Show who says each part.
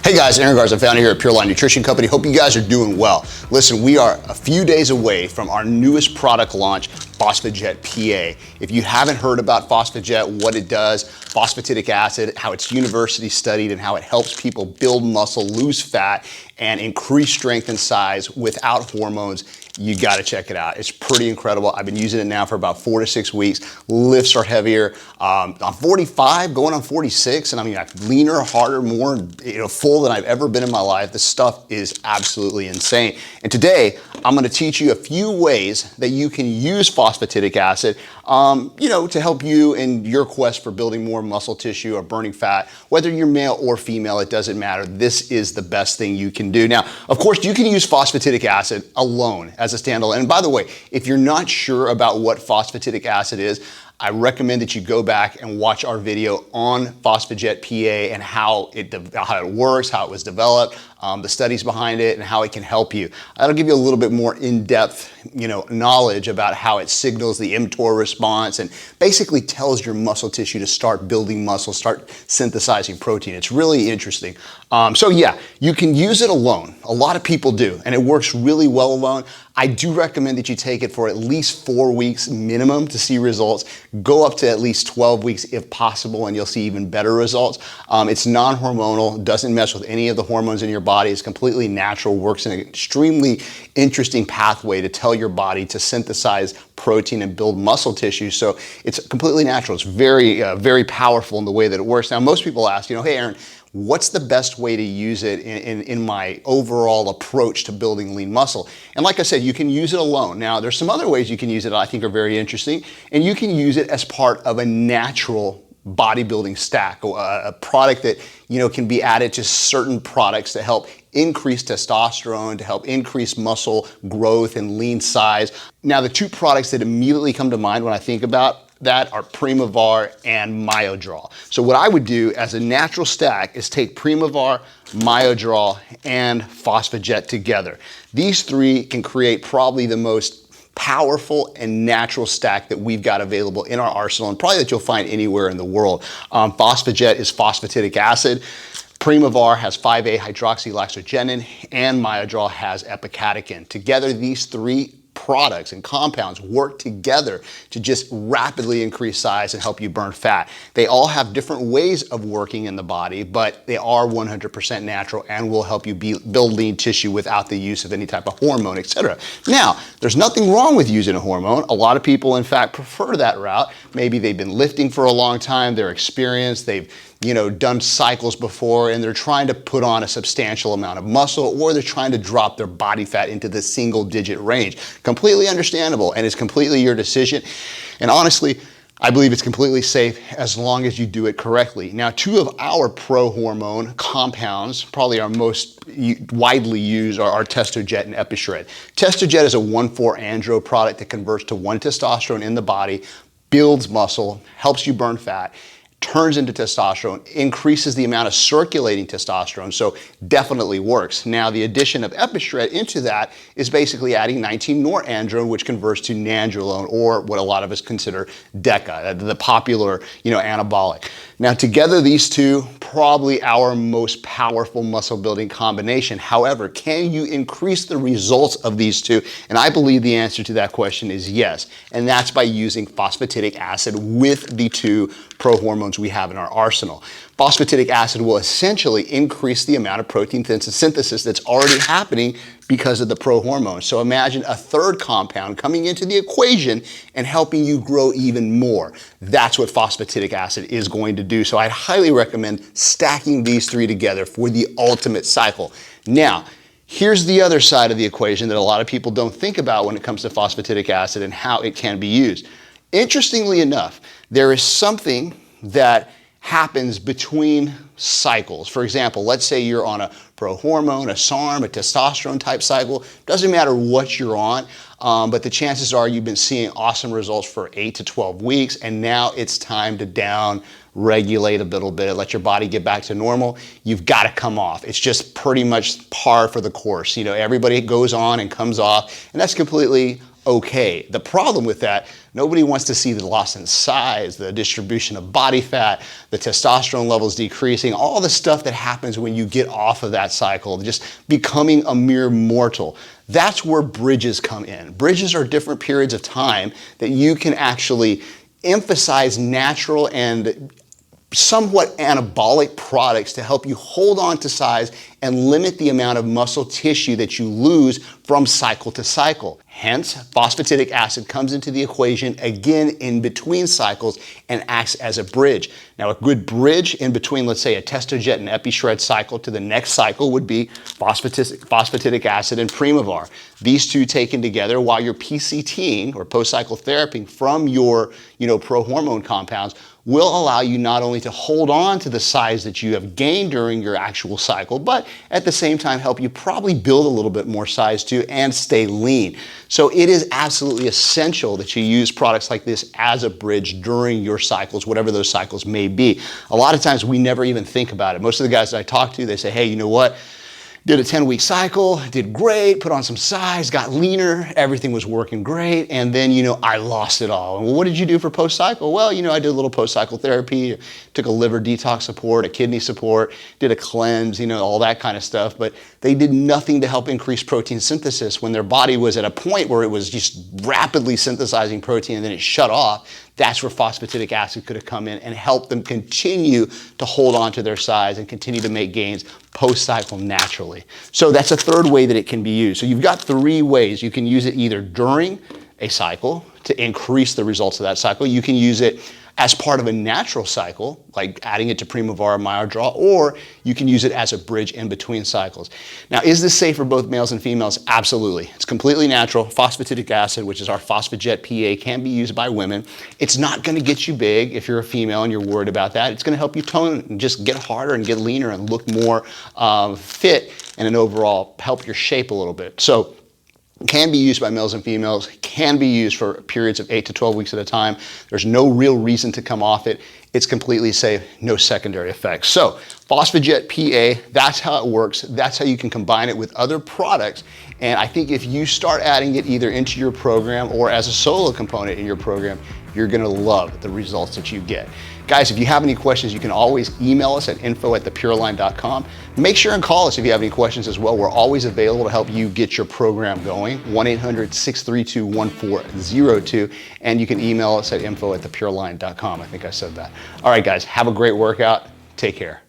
Speaker 1: Hey guys, Aaron Garza, founder here at Pureline Nutrition Company. Hope you guys are doing well. Listen, we are a few days away from our newest product launch, PHOSPHAJET PA. If you haven't heard about PHOSPHAJET, what it does, phosphatidic acid, how it's university studied and how it helps people build muscle, lose fat, and increase strength and size without hormones, you gotta check it out. It's pretty incredible. I've been using it now for about 4 to 6 weeks. Lifts are heavier. I'm 45, going on 46, and I mean, I'm leaner, harder, more full than I've ever been in my life. This stuff is absolutely insane. And today, I'm gonna teach you a few ways that you can use phosphatidic acid, to help you in your quest for building more muscle tissue or burning fat. Whether you're male or female, it doesn't matter. This is the best thing you can do. Now, of course, you can use phosphatidic acid alone as a standalone. And by the way, if you're not sure about what phosphatidic acid is, I recommend that you go back and watch our video on PHOSPHAJET PA and how it works, how it was developed, the studies behind it, and how it can help you. That'll give you a little bit more in-depth, knowledge about how it signals the mTOR response and basically tells your muscle tissue to start building muscle, start synthesizing protein. It's really interesting. So yeah, you can use it alone. A lot of people do, and it works really well alone. I do recommend that you take it for at least 4 weeks minimum to see results. Go up to at least 12 weeks if possible, and you'll see even better results. It's non-hormonal, doesn't mess with any of the hormones in your body. It's completely natural, works in an extremely interesting pathway to tell your body to synthesize protein and build muscle tissue. So it's completely natural. It's very, very powerful in the way that it works. Now, most people ask, hey, Aaron, what's the best way to use it in my overall approach to building lean muscle? And like I said, you can use it alone. Now, there's some other ways you can use it that I think are very interesting, and you can use it as part of a natural bodybuilding stack, a product that can be added to certain products to help increase testosterone, to help increase muscle growth and lean size. Now, the two products that immediately come to mind when I think about that are Primavar and Myodraw. So what I would do as a natural stack is take Primavar, Myodraw, and PHOSPHAJET together. These three can create probably the most powerful and natural stack that we've got available in our arsenal, and probably that you'll find anywhere in the world. PHOSPHAJET is phosphatidic acid. Primavar has 5A hydroxylaxogenin, and Myodraw has epicatechin. Together, these three products and compounds work together to just rapidly increase size and help you burn fat. They all have different ways of working in the body, but they are 100% natural and will help you build lean tissue without the use of any type of hormone, etc. Now, there's nothing wrong with using a hormone. A lot of people, in fact, prefer that route. Maybe they've been lifting for a long time, they're experienced, they've done cycles before, and they're trying to put on a substantial amount of muscle, or they're trying to drop their body fat into the single-digit range. Completely understandable, and it's completely your decision. And honestly, I believe it's completely safe as long as you do it correctly. Now, two of our pro-hormone compounds, probably our most widely used, are Testojet and Epishred. Testojet is a 1,4-andro product that converts to 1-testosterone in the body, builds muscle, helps you burn fat, turns into testosterone, increases the amount of circulating testosterone, so definitely works. Now, the addition of Epishred into that is basically adding 19-norandrone, which converts to nandrolone, or what a lot of us consider DECA, the popular, anabolic. Now, together, these two, probably our most powerful muscle building combination. However, can you increase the results of these two? And I believe the answer to that question is yes. And that's by using phosphatidic acid with the two pro-hormones we have in our arsenal. Phosphatidic acid will essentially increase the amount of protein synthesis that's already happening because of the pro-hormones. So imagine a third compound coming into the equation and helping you grow even more. That's what phosphatidic acid is going to do. So I'd highly recommend stacking these three together for the ultimate cycle. Now, here's the other side of the equation that a lot of people don't think about when it comes to phosphatidic acid and how it can be used. Interestingly enough, there is something that happens between cycles. For example, let's say you're on a pro-hormone, a SARM, a testosterone type cycle. Doesn't matter what you're on, but the chances are you've been seeing awesome results for 8 to 12 weeks, and now it's time to down regulate a little bit, let your body get back to normal. You've got to come off. It's just pretty much par for the course. Everybody goes on and comes off, and that's completely okay. The problem with that, nobody wants to see the loss in size, the distribution of body fat, the testosterone levels decreasing, all the stuff that happens when you get off of that cycle, just becoming a mere mortal. That's where bridges come in. Bridges are different periods of time that you can actually emphasize natural and somewhat anabolic products to help you hold on to size and limit the amount of muscle tissue that you lose from cycle to cycle. Hence, phosphatidic acid comes into the equation again in between cycles and acts as a bridge. Now, a good bridge in between, let's say, a TestoJet and EpiShred cycle to the next cycle would be phosphatidic acid and Primovar. These two taken together while you're PCTing or post-cycle therapy from your pro-hormone compounds will allow you not only to hold on to the size that you have gained during your actual cycle, but at the same time help you probably build a little bit more size too and stay lean. So it is absolutely essential that you use products like this as a bridge during your cycles, whatever those cycles may be. A lot of times we never even think about it. Most of the guys that I talk to, they say, hey, you know what? Did a 10-week cycle, did great, put on some size, got leaner, everything was working great, and then, I lost it all. And well, what did you do for post-cycle? Well, I did a little post-cycle therapy, took a liver detox support, a kidney support, did a cleanse, all that kind of stuff, but they did nothing to help increase protein synthesis when their body was at a point where it was just rapidly synthesizing protein and then it shut off. That's where phosphatidic acid could have come in and helped them continue to hold on to their size and continue to make gains post-cycle naturally. So that's a third way that it can be used. So you've got three ways. You can use it either during a cycle to increase the results of that cycle. You can use it as part of a natural cycle, like adding it to Primovar or Myodraw, or you can use it as a bridge in between cycles. Now, is this safe for both males and females? Absolutely. It's completely natural. Phosphatidic acid, which is our PHOSPHAJET PA, can be used by women. It's not gonna get you big if you're a female and you're worried about that. It's gonna help you tone and just get harder and get leaner and look more fit and an overall help your shape a little bit. So, can be used by males and females, can be used for periods of 8 to 12 weeks at a time. There's no real reason to come off it. It's completely safe, no secondary effects. So PHOSPHAJET PA, that's how it works. That's how you can combine it with other products. And I think if you start adding it either into your program or as a solo component in your program, you're gonna love the results that you get. Guys, if you have any questions, you can always email us at info@thepureline.com. Make sure and call us if you have any questions as well. We're always available to help you get your program going. 1-800-632-1402. And you can email us at info@thepureline.com. I think I said that. All right, guys, have a great workout. Take care.